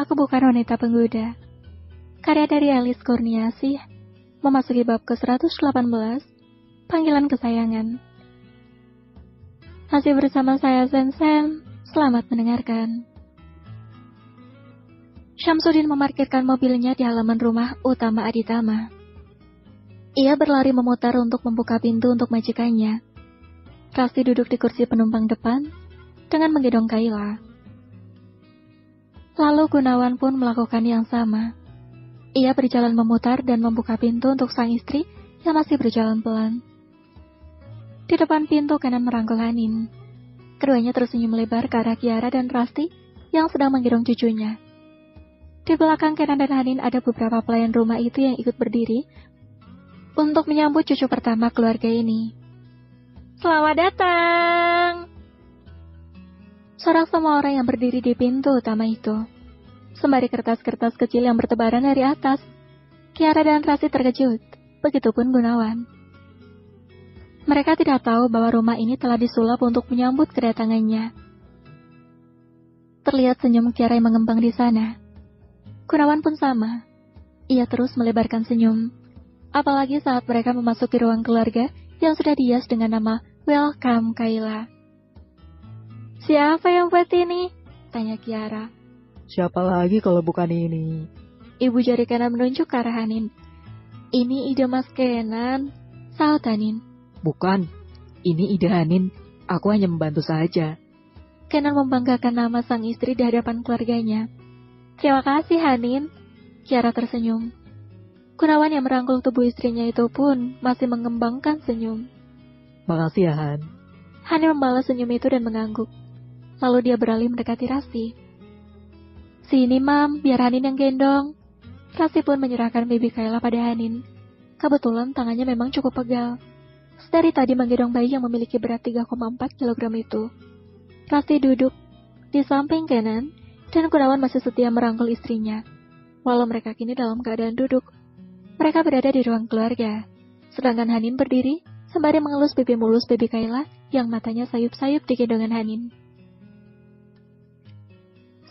Aku Bukan Wanita Penggoda. Karya dari Alice Kurniasih, memasuki bab ke-118, Panggilan Kesayangan. Masih bersama saya Sen-Sen, selamat mendengarkan. Syamsuddin memarkirkan mobilnya di halaman rumah utama Aditama. Ia berlari memutar untuk membuka pintu untuk majikannya. Rasti duduk di kursi penumpang depan dengan menggendong Kayla. Lalu Gunawan pun melakukan yang sama. Ia berjalan memutar dan membuka pintu untuk sang istri yang masih berjalan pelan. Di depan pintu Kenan merangkul Hanin. Keduanya tersenyum lebar ke arah Kiara dan Rasti yang sedang menggendong cucunya. Di belakang Kenan dan Hanin ada beberapa pelayan rumah itu yang ikut berdiri untuk menyambut cucu pertama keluarga ini. Selamat datang! Sorak semua orang yang berdiri di pintu utama itu. Sembari kertas-kertas kecil yang bertebaran dari atas. Kiara dan Rasti terkejut, begitupun Gunawan. Mereka tidak tahu bahwa rumah ini telah disulap untuk menyambut kedatangannya. Terlihat senyum Kiara yang mengembang di sana. Gunawan pun sama. Ia terus melebarkan senyum. Apalagi saat mereka memasuki ruang keluarga yang sudah dihias dengan nama Welcome Kayla. Siapa yang buat ini? Tanya Kiara. Siapa lagi kalau bukan ini? Ibu jari Kenan menunjuk ke arah Hanin. Ini ide Mas Kenan, sahut Hanin. Bukan, ini ide Hanin. Aku hanya membantu saja. Kenan membanggakan nama sang istri di hadapan keluarganya. Terima kasih Hanin. Kiara tersenyum. Gunawan yang merangkul tubuh istrinya itu pun masih mengembangkan senyum. Makasih ya Han. Hanin membalas senyum itu dan mengangguk. Lalu dia beralih mendekati Rasti. Sini Mam, biar Hanin yang gendong. Rasti pun menyerahkan baby Kayla pada Hanin. Kebetulan tangannya memang cukup pegal. Dari tadi menggendong bayi yang memiliki berat 3,4 kg itu. Rasti duduk di samping Kenan, dan Gunawan masih setia merangkul istrinya. Walau mereka kini dalam keadaan duduk, mereka berada di ruang keluarga. Sedangkan Hanin berdiri, sembari mengelus pipi mulus baby Kayla yang matanya sayup-sayup di gendongan Hanin.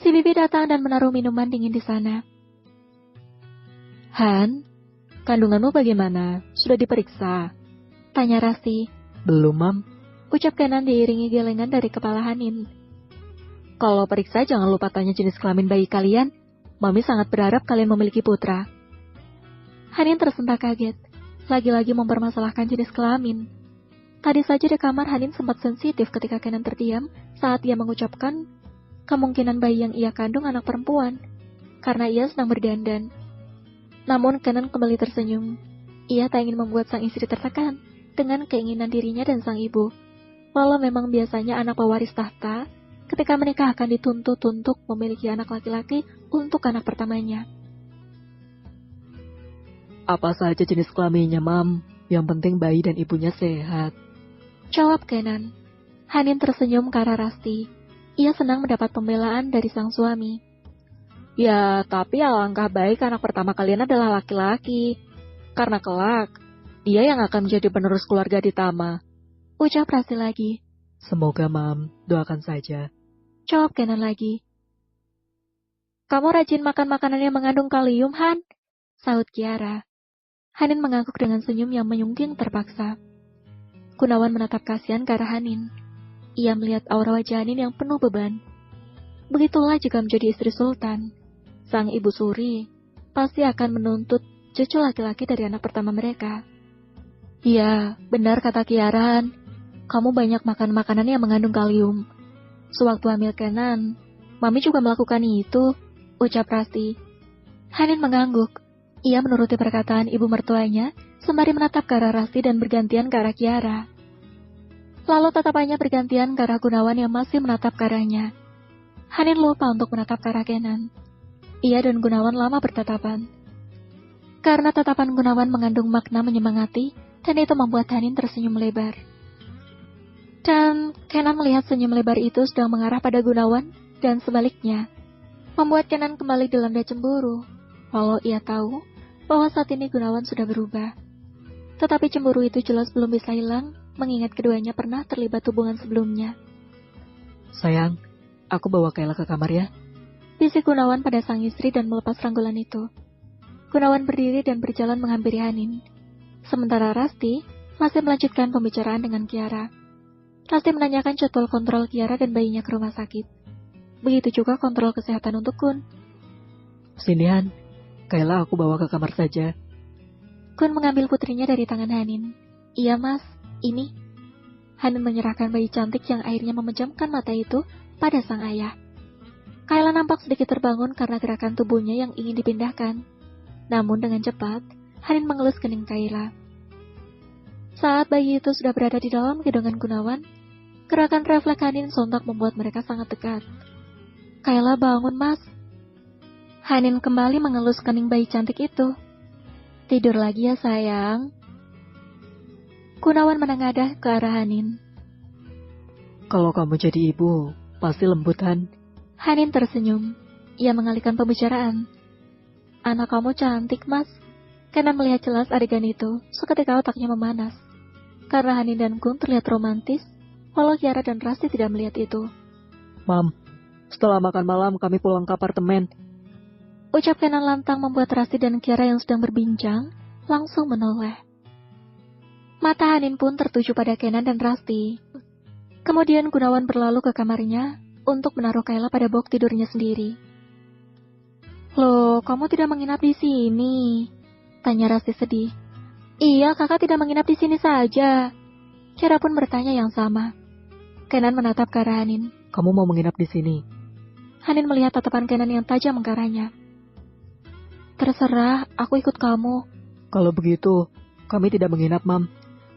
Si bibi datang dan menaruh minuman dingin di sana. Han, kandunganmu bagaimana? Sudah diperiksa? Tanya Rasti. Belum, Mam. Ucap Kenan diiringi gelengan dari kepala Hanin. Kalau periksa jangan lupa tanya jenis kelamin bayi kalian. Mami sangat berharap kalian memiliki putra. Hanin tersentak kaget. Lagi-lagi mempermasalahkan jenis kelamin. Tadi saja di kamar Hanin sempat sensitif ketika Kenan terdiam saat ia mengucapkan kemungkinan bayi yang ia kandung anak perempuan, karena ia sedang berdandan. Namun Kenan kembali tersenyum. Ia tak ingin membuat sang istri tertekan dengan keinginan dirinya dan sang ibu. Walau memang biasanya anak pewaris tahta, ketika menikah akan dituntut untuk memiliki anak laki-laki untuk anak pertamanya. Apa saja jenis kelaminnya, Mam? Yang penting bayi dan ibunya sehat. Jawab Kenan. Hanin tersenyum ke arah Rasti. Ia senang mendapat pembelaan dari sang suami. Ya, tapi alangkah baik anak pertama kalian adalah laki-laki. Karena kelak, dia yang akan menjadi penerus keluarga Aditama. Ucap Rasti lagi. Semoga, Mam. Doakan saja. Jawab Kenan lagi. Kamu rajin makan makanan yang mengandung kalium, Han? Sahut Kiara. Hanin mengangguk dengan senyum yang menyungging terpaksa. Gunawan menatap kasihan ke arah Hanin. Ia melihat aura wajah Hanin yang penuh beban. Begitulah jika menjadi istri sultan. Sang ibu suri pasti akan menuntut cucu laki-laki dari anak pertama mereka. Iya, benar kata Kiaran. Kamu banyak makan makanan yang mengandung kalium. Sewaktu hamil Kenan, Mami juga melakukan itu, ucap Rasti. Hanin mengangguk. Ia menuruti perkataan ibu mertuanya, sembari menatap ke arah Rasti dan bergantian ke arah Kiara. Lalu tatapannya bergantian ke arah Gunawan yang masih menatap ke arahnya. Hanin lupa untuk menatap ke arah Kenan. Ia dan Gunawan lama bertatapan. Karena tatapan Gunawan mengandung makna menyemangati, dan itu membuat Hanin tersenyum lebar. Dan Kenan melihat senyum lebar itu sedang mengarah pada Gunawan, dan sebaliknya, membuat Kenan kembali dilanda cemburu, walau ia tahu bahwa saat ini Gunawan sudah berubah. Tetapi cemburu itu jelas belum bisa hilang, mengingat keduanya pernah terlibat hubungan sebelumnya. Sayang, aku bawa Kayla ke kamar ya. bisik Gunawan pada sang istri dan melepas rangkulan itu. Gunawan berdiri dan berjalan menghampiri Hanin. Sementara Rasti masih melanjutkan pembicaraan dengan Kiara. Rasti menanyakan jadwal kontrol Kiara dan bayinya ke rumah sakit. Begitu juga kontrol kesehatan untuk Kun. Sini Han, Kayla aku bawa ke kamar saja. Kun mengambil putrinya dari tangan Hanin. Iya mas, ini. Hanin menyerahkan bayi cantik yang akhirnya memejamkan mata itu pada sang ayah. Kayla nampak sedikit terbangun karena gerakan tubuhnya yang ingin dipindahkan. Namun dengan cepat, Hanin mengelus kening Kayla. Saat bayi itu sudah berada di dalam gendongan Gunawan, gerakan refleks Hanin sontak membuat mereka sangat dekat. Kayla bangun mas. Hanin kembali mengelus kening bayi cantik itu. Tidur lagi ya sayang. Gunawan menengadah ke arah Hanin. Kalau kamu jadi ibu, pasti lembut Han. Hanin tersenyum. Ia mengalihkan pembicaraan. Anak kamu cantik mas. Kenan melihat jelas adegan itu, seketika otaknya memanas. Karena Hanin dan Kun terlihat romantis, walau Kiara dan Rasti tidak melihat itu. Mam, setelah makan malam kami pulang ke apartemen. Ucap Kenan lantang membuat Rasti dan Kiara yang sedang berbincang langsung menoleh. Mata Hanin pun tertuju pada Kenan dan Rasti. Kemudian Gunawan berlalu ke kamarnya untuk menaruh Kayla pada box tidurnya sendiri. Loh, kamu tidak menginap di sini? Tanya Rasti sedih. Iya, kakak tidak menginap di sini saja. Kiara pun bertanya yang sama. Kenan menatap ke arah Hanin. Kamu mau menginap di sini? Hanin melihat tatapan Kenan yang tajam ke arahnya. Terserah, aku ikut kamu. Kalau begitu, kami tidak menginap, Mam.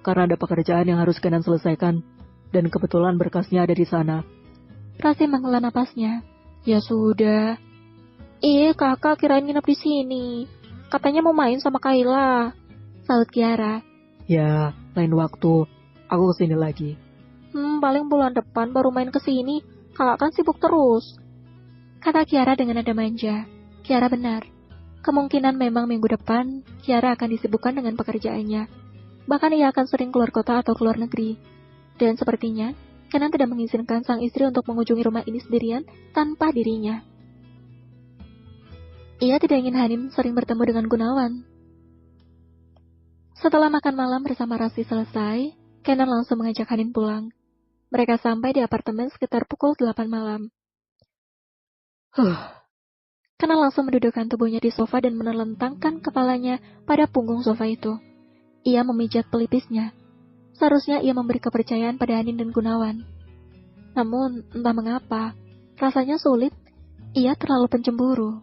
Karena ada pekerjaan yang harus Kenan selesaikan. Dan kebetulan berkasnya ada di sana. Rasti menghela napasnya. Ya sudah. Kakak kirain nginep di sini. Katanya mau main sama Kayla. Saut Kiara. Ya, lain waktu. Aku kesini lagi. Paling bulan depan baru main kesini. Kakak kan sibuk terus. Kata Kiara dengan nada manja. Kiara benar. Kemungkinan memang minggu depan, Kiara akan disibukkan dengan pekerjaannya. Bahkan ia akan sering keluar kota atau keluar negeri. Dan sepertinya, Kenan tidak mengizinkan sang istri untuk mengunjungi rumah ini sendirian tanpa dirinya. Ia tidak ingin Hanin sering bertemu dengan Gunawan. Setelah makan malam bersama Rasti selesai, Kenan langsung mengajak Hanin pulang. Mereka sampai di apartemen sekitar pukul 8 malam. Kenan langsung mendudukkan tubuhnya di sofa dan menelentangkan kepalanya pada punggung sofa itu. Ia memijat pelipisnya. Seharusnya ia memberi kepercayaan pada Hanin dan Gunawan. Namun, entah mengapa, rasanya sulit. Ia terlalu pencemburu.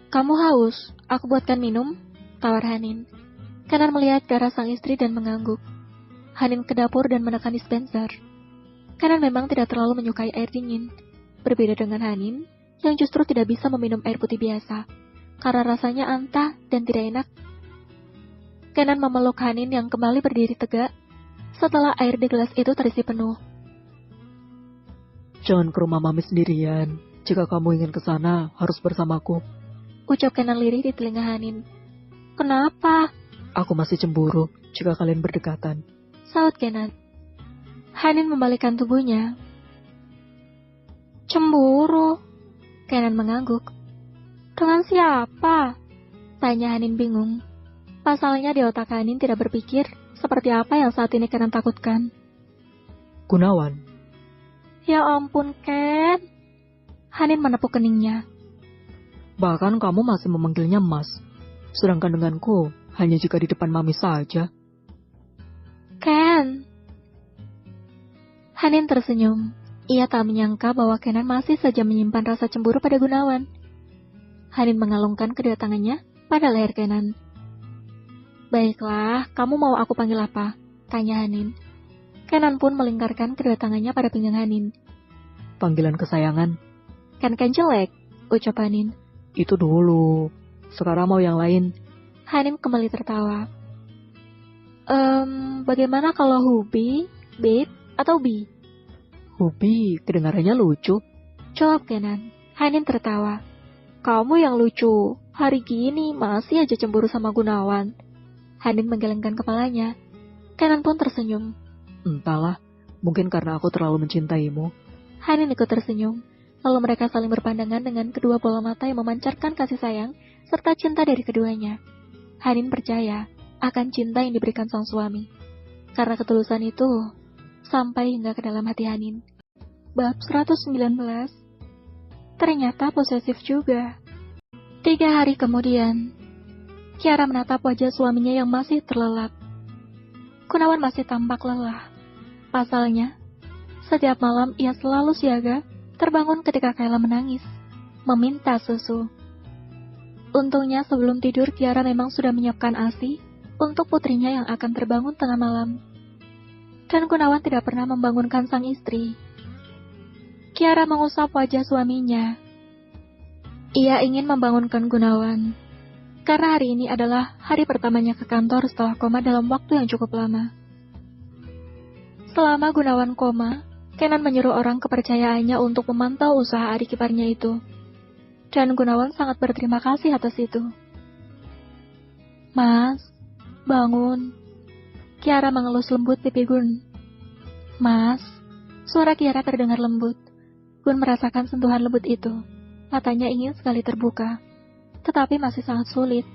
Kamu haus? Aku buatkan minum? Tawar Hanin. Kenan melihat ke arah sang istri dan mengangguk. Hanin ke dapur dan menekan dispenser. Kenan memang tidak terlalu menyukai air dingin. Berbeda dengan Hanin, yang justru tidak bisa meminum air putih biasa, karena rasanya antah dan tidak enak. Kenan memeluk Hanin yang kembali berdiri tegak, setelah air di gelas itu terisi penuh. Jangan ke rumah Mami sendirian. Jika kamu ingin ke sana, harus bersamaku. Ucap Kenan lirih di telinga Hanin. Kenapa? Aku masih cemburu jika kalian berdekatan. Saut Kenan. Hanin membalikkan tubuhnya. Cemburu? Kenan mengangguk. Dengan siapa? Tanya Hanin bingung. Pasalnya di otak Hanin tidak berpikir seperti apa yang saat ini Kenan takutkan. Gunawan. Ya ampun Ken. Hanin menepuk keningnya. Bahkan kamu masih memanggilnya Mas. Sedangkan denganku, hanya jika di depan Mami saja. Ken. Hanin tersenyum. Ia tak menyangka bahwa Kenan masih saja menyimpan rasa cemburu pada Gunawan. Hanin mengalungkan kedua tangannya pada leher Kenan. Baiklah, kamu mau aku panggil apa? Tanya Hanin. Kenan pun melingkarkan kedua tangannya pada pinggang Hanin. Panggilan kesayangan. Kan jelek, ucap Hanin. Itu dulu. Sekarang mau yang lain. Hanin kembali tertawa. Bagaimana kalau Hubi, Babe, atau Bi? Hubi, kedengarannya lucu. Jawab Kenan. Hanin tertawa. Kamu yang lucu. Hari gini masih aja cemburu sama Gunawan. Hanin menggelengkan kepalanya. Kenan pun tersenyum. Entahlah, mungkin karena aku terlalu mencintaimu. Hanin ikut tersenyum. Lalu mereka saling berpandangan dengan kedua bola mata yang memancarkan kasih sayang serta cinta dari keduanya. Hanin percaya akan cinta yang diberikan sang suami. Karena ketulusan itu sampai hingga ke dalam hati Hanin. Bab 119. Ternyata posesif juga. 3 hari kemudian, Kiara menatap wajah suaminya yang masih terlelap. Gunawan masih tampak lelah. Pasalnya, setiap malam ia selalu siaga, terbangun ketika Kayla menangis, meminta susu. Untungnya sebelum tidur Kiara memang sudah menyiapkan ASI untuk putrinya yang akan terbangun tengah malam. Dan Gunawan tidak pernah membangunkan sang istri. Kiara mengusap wajah suaminya. Ia ingin membangunkan Gunawan, karena hari ini adalah hari pertamanya ke kantor setelah koma dalam waktu yang cukup lama. Selama Gunawan koma, Kenan menyuruh orang kepercayaannya untuk memantau usaha adik iparnya itu. Dan Gunawan sangat berterima kasih atas itu. Mas, bangun. Kiara mengelus lembut pipi Gun. Mas, suara Kiara terdengar lembut. Gun merasakan sentuhan lembut itu. Matanya ingin sekali terbuka, tetapi masih sangat sulit.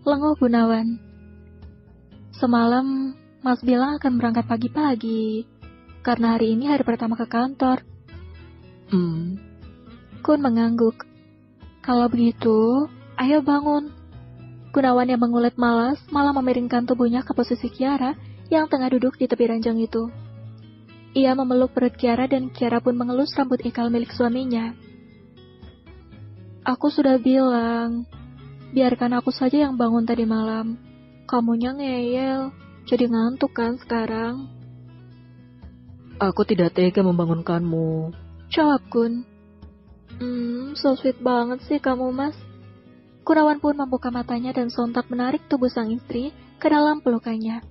Lenguh Gunawan. Semalam, Mas bilang akan berangkat pagi-pagi, karena hari ini hari pertama ke kantor. Gun mengangguk. Kalau begitu, ayo bangun. Gunawan yang mengulet malas malah memiringkan tubuhnya ke posisi Kiara yang tengah duduk di tepi ranjang itu. Ia memeluk perut Kiara dan Kiara pun mengelus rambut ikal milik suaminya. Aku sudah bilang, biarkan aku saja yang bangun tadi malam. Kamunya ngeyel, jadi ngantuk kan sekarang? Aku tidak tega membangunkanmu. Jawab Gun. So sweet banget sih kamu, Mas. Gunawan pun membuka matanya dan sontak menarik tubuh sang istri ke dalam pelukannya.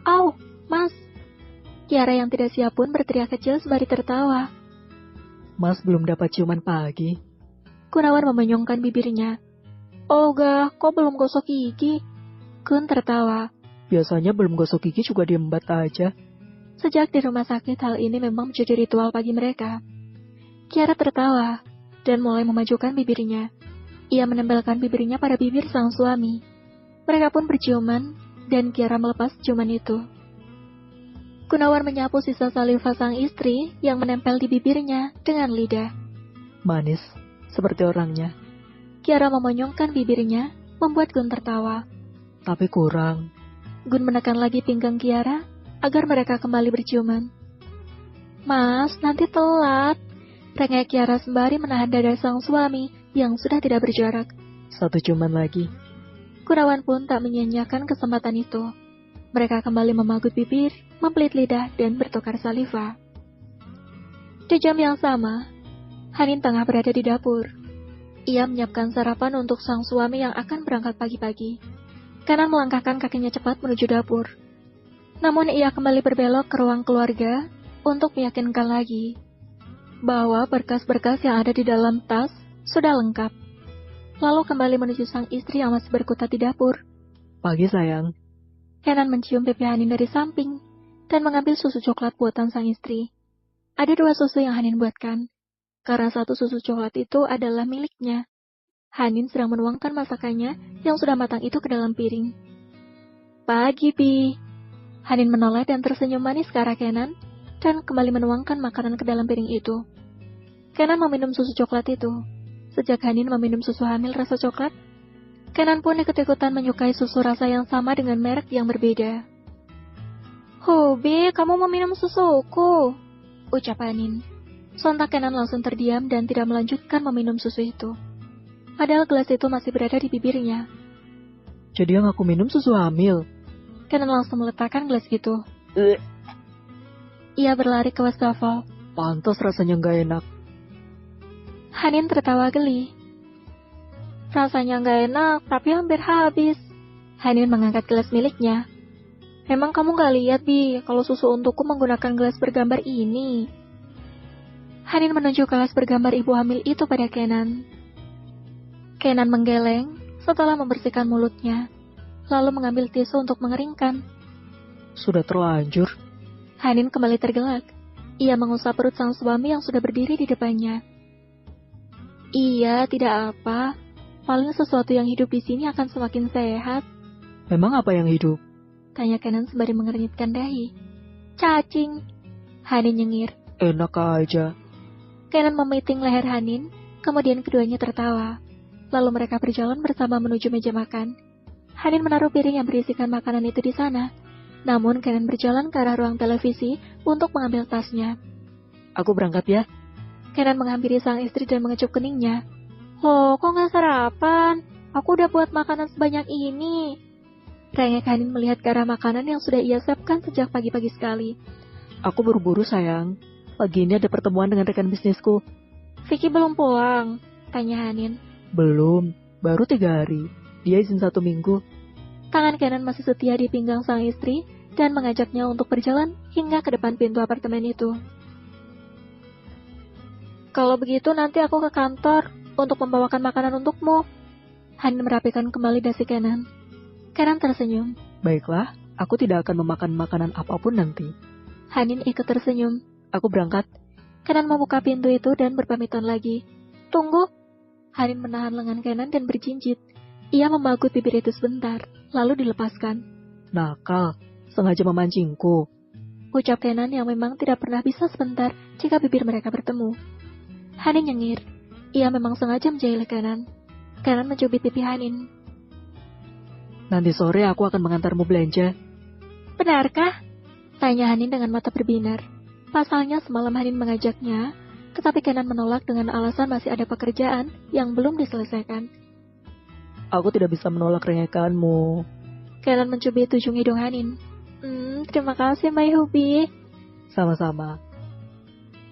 Au, Mas. Kiara yang tidak siap pun berteriak kecil sembari tertawa. Mas belum dapat ciuman pagi. Gunawan memenyongkan bibirnya. Olga, kok belum gosok gigi? Gun tertawa. Biasanya belum gosok gigi juga diembat aja. Sejak di rumah sakit, hal ini memang menjadi ritual bagi mereka. Kiara tertawa dan mulai memajukan bibirnya. Ia menempelkan bibirnya pada bibir sang suami. Mereka pun berciuman dan Kiara melepas ciuman itu. Gunawan menyapu sisa saliva sang istri yang menempel di bibirnya dengan lidah. Manis, seperti orangnya. Kiara memonyongkan bibirnya, membuat Gun tertawa. Tapi kurang. Gun menekan lagi pinggang Kiara agar mereka kembali berciuman. Mas, nanti telat. Rengek Kiara sembari menahan dada sang suami yang sudah tidak berjarak. 1 ciuman lagi. Gunawan pun tak menyia-nyiakan kesempatan itu. Mereka kembali memagut bibir, mempelit lidah, dan bertukar saliva. Di jam yang sama, Hanin tengah berada di dapur. Ia menyiapkan sarapan untuk sang suami yang akan berangkat pagi-pagi. Kenan melangkahkan kakinya cepat menuju dapur. Namun ia kembali berbelok ke ruang keluarga untuk meyakinkan lagi bahwa berkas-berkas yang ada di dalam tas sudah lengkap. Lalu kembali menuju sang istri yang masih berkutat di dapur. Pagi sayang. Kenan mencium pipi Hanin dari samping dan mengambil susu coklat buatan sang istri. Ada 2 susu yang Hanin buatkan, karena 1 susu coklat itu adalah miliknya. Hanin sedang menuangkan masakannya yang sudah matang itu ke dalam piring. Pagi, Bi. Hanin menoleh dan tersenyum manis ke arah Kenan dan kembali menuangkan makanan ke dalam piring itu. Kenan meminum susu coklat itu. Sejak Hanin meminum susu hamil rasa coklat, Kenan pun ikut-ikutan menyukai susu rasa yang sama dengan merek yang berbeda. Hobi, kamu meminum susuku, ucap Hanin. Sontak Kenan langsung terdiam dan tidak melanjutkan meminum susu itu. Padahal gelas itu masih berada di bibirnya. Jadi yang aku minum susu hamil? Kenan langsung meletakkan gelas itu. Ia berlari ke wastafel. Pantas rasanya nggak enak. Hanin tertawa geli. Rasanya nggak enak, tapi hampir habis. Hanin mengangkat gelas miliknya. Memang kamu nggak lihat, Bi, kalau susu untukku menggunakan gelas bergambar ini? Hanin menunjuk gelas bergambar ibu hamil itu pada Kenan. Kenan menggeleng setelah membersihkan mulutnya, lalu mengambil tisu untuk mengeringkan. Sudah terlanjur. Hanin kembali tergelak. Ia mengusap perut sang suami yang sudah berdiri di depannya. Iya, tidak apa. Paling sesuatu yang hidup di sini akan semakin sehat. Memang apa yang hidup? Tanya Kenan sembari mengernyitkan dahi. Cacing. Hanin nyengir. Enak aja. Kenan memiting leher Hanin, kemudian keduanya tertawa. Lalu mereka berjalan bersama menuju meja makan. Hanin menaruh piring yang berisikan makanan itu di sana. Namun Kenan berjalan ke arah ruang televisi untuk mengambil tasnya. Aku berangkat ya. Kenan menghampiri sang istri dan mengecup keningnya. Loh, kok nggak sarapan? Aku udah buat makanan sebanyak ini. Rengek Hanin melihat ke arah makanan yang sudah ia siapkan sejak pagi-pagi sekali. Aku buru-buru sayang. Pagi ini ada pertemuan dengan rekan bisnisku. Vicky belum pulang? Tanya Hanin. Belum, baru 3 hari. Dia izin 1 minggu. Tangan Kenan masih setia di pinggang sang istri dan mengajaknya untuk berjalan hingga ke depan pintu apartemen itu. Kalau begitu nanti aku ke kantor untuk membawakan makanan untukmu. Hanin merapikan kembali dasi Kenan. Kenan tersenyum. Baiklah, aku tidak akan memakan makanan apapun nanti. Hanin ikut tersenyum. Aku berangkat. Kenan membuka pintu itu dan berpamitan lagi. Tunggu. Hanin menahan lengan Kenan dan berjinjit. Ia membagut bibir itu sebentar, lalu dilepaskan. Nakal, sengaja memancingku. Ucap Kenan yang memang tidak pernah bisa sebentar jika bibir mereka bertemu. Hanin nyengir. Ia memang sengaja menjahili Kenan. Kenan mencubit pipi Hanin. Nanti sore aku akan mengantarmu belanja. Benarkah? Tanya Hanin dengan mata berbinar. Pasalnya semalam Hanin mengajaknya, tetapi Kenan menolak dengan alasan masih ada pekerjaan yang belum diselesaikan. Aku tidak bisa menolak rengekanmu. Kenan mencubit ujung hidung Hanin. Terima kasih, My Hubi. Sama-sama.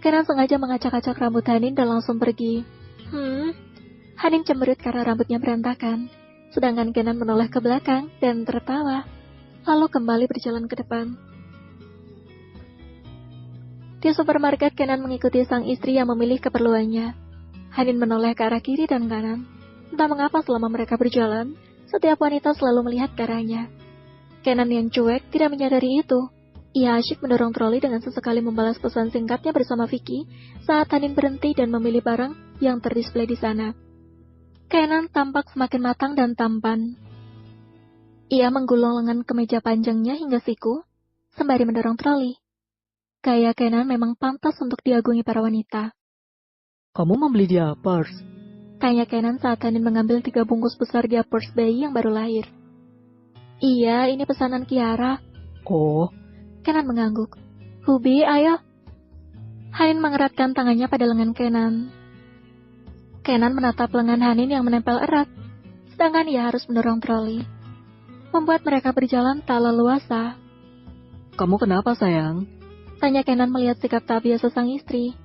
Kenan sengaja mengacak-acak rambut Hanin dan langsung pergi. Hanin cemberut karena rambutnya berantakan. Sedangkan Kenan menoleh ke belakang dan tertawa, lalu kembali berjalan ke depan. Di supermarket, Kenan mengikuti sang istri yang memilih keperluannya. Hanin menoleh ke arah kiri dan kanan. Entah mengapa selama mereka berjalan, setiap wanita selalu melihat ke arahnya. Kenan yang cuek tidak menyadari itu. Ia asyik mendorong troli dengan sesekali membalas pesan singkatnya bersama Vicky saat Hanin berhenti dan memilih barang yang terdisplay di sana. Kenan tampak semakin matang dan tampan. Ia menggulung lengan kemeja panjangnya hingga siku, sembari mendorong troli. Gaya Kenan memang pantas untuk diagumi para wanita. Kamu membeli diapers? Tanya Kenan saat Hanin mengambil 3 bungkus besar diapers bayi yang baru lahir. Iya, ini pesanan Kiara. Oh. Kenan mengangguk. Hubi, ayo. Hanin mengeratkan tangannya pada lengan Kenan. Kenan menatap lengan Hanin yang menempel erat, sedangkan ia harus mendorong troli. Membuat mereka berjalan tak leluasa. Kamu kenapa, sayang? Tanya Kenan melihat sikap tak biasa sang istri.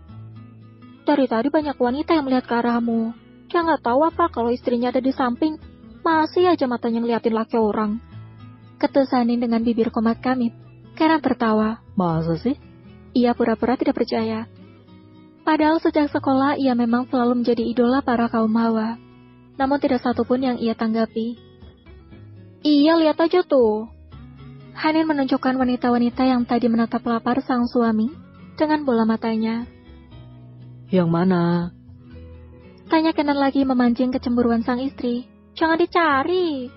Dari tadi banyak wanita yang melihat ke arahmu. Dia nggak tahu apa kalau istrinya ada di samping. Masih aja matanya ngeliatin laki orang. Ketus Hanin dengan bibir komat kamit. Kenan tertawa. Masa sih? Ia pura-pura tidak percaya. Padahal sejak sekolah ia memang selalu menjadi idola para kaum hawa. Namun tidak satupun yang ia tanggapi. Iya, lihat aja tuh. Hanin menunjukkan wanita-wanita yang tadi menatap lapar sang suami dengan bola matanya. Yang mana? Tanya Kenan lagi memancing kecemburuan sang istri. Jangan dicari.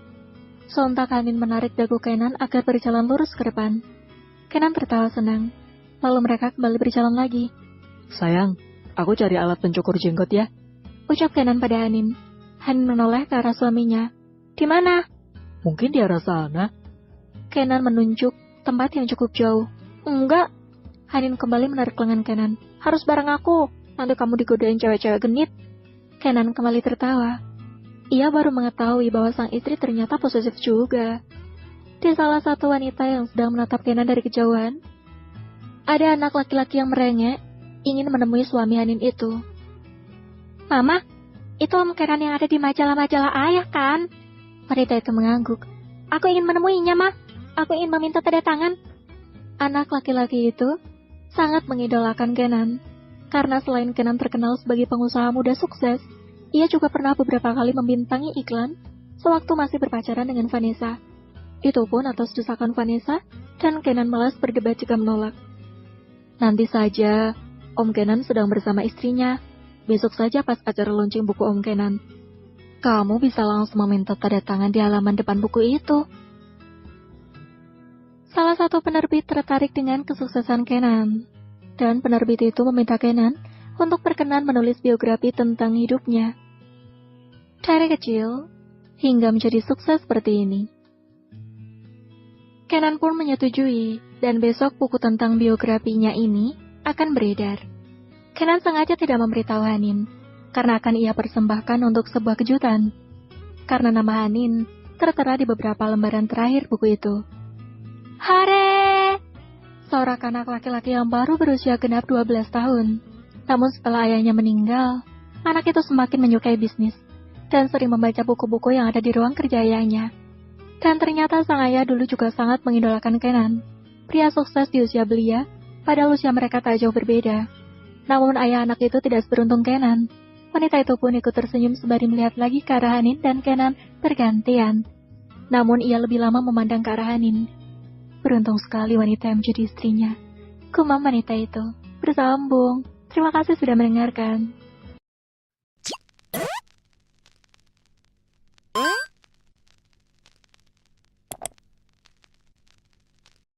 Sontak Hanin menarik dagu Kenan agar berjalan lurus ke depan. Kenan tertawa senang. Lalu mereka kembali berjalan lagi. Sayang, aku cari alat pencukur jenggot ya. Ucap Kenan pada Hanin. Hanin menoleh ke arah suaminya. Di mana? Mungkin di arah sana. Kenan menunjuk tempat yang cukup jauh. Enggak. Hanin kembali menarik lengan Kenan. Harus bareng aku. Nanti kamu digodain cewek-cewek genit. Kenan kembali tertawa. Ia baru mengetahui bahwa sang istri ternyata posesif juga. Di salah satu wanita yang sedang menatap Kenan dari kejauhan, ada anak laki-laki yang merengek, ingin menemui suami Hanin itu. Mama, itu Om Kenan yang ada di majalah-majalah ayah kan? Wanita itu mengangguk. Aku ingin menemuinya, Ma. Aku ingin meminta tanda tangan. Anak laki-laki itu sangat mengidolakan Kenan. Karena selain Kenan terkenal sebagai pengusaha muda sukses, ia juga pernah beberapa kali membintangi iklan sewaktu masih berpacaran dengan Vanessa. Itu pun atas desakan Vanessa, dan Kenan malas berdebat jika menolak. Nanti saja, Om Kenan sedang bersama istrinya. Besok saja pas acara launching buku Om Kenan. Kamu bisa langsung meminta tanda tangan di halaman depan buku itu. Salah satu penerbit tertarik dengan kesuksesan Kenan, dan penerbit itu meminta Kenan untuk berkenan menulis biografi tentang hidupnya. Dari kecil, hingga menjadi sukses seperti ini. Kenan pun menyetujui, dan besok buku tentang biografinya ini akan beredar. Kenan sengaja tidak memberitahu Hanin, karena akan ia persembahkan untuk sebuah kejutan. Karena nama Hanin tertera di beberapa lembaran terakhir buku itu. Hare! Seorang anak laki-laki yang baru berusia genap 12 tahun. Namun setelah ayahnya meninggal, anak itu semakin menyukai bisnis, dan sering membaca buku-buku yang ada di ruang kerja ayahnya. Dan ternyata sang ayah dulu juga sangat mengidolakan Kenan, pria sukses di usia belia, padahal usia mereka tak jauh berbeda. Namun ayah anak itu tidak seberuntung Kenan. Wanita itu pun ikut tersenyum sembari melihat lagi ke arah Hanin dan Kenan bergantian. Namun ia lebih lama memandang ke arah Hanin. Beruntung sekali wanita yang menjadi istrinya. Gumam wanita itu. Bersambung. Terima kasih sudah mendengarkan.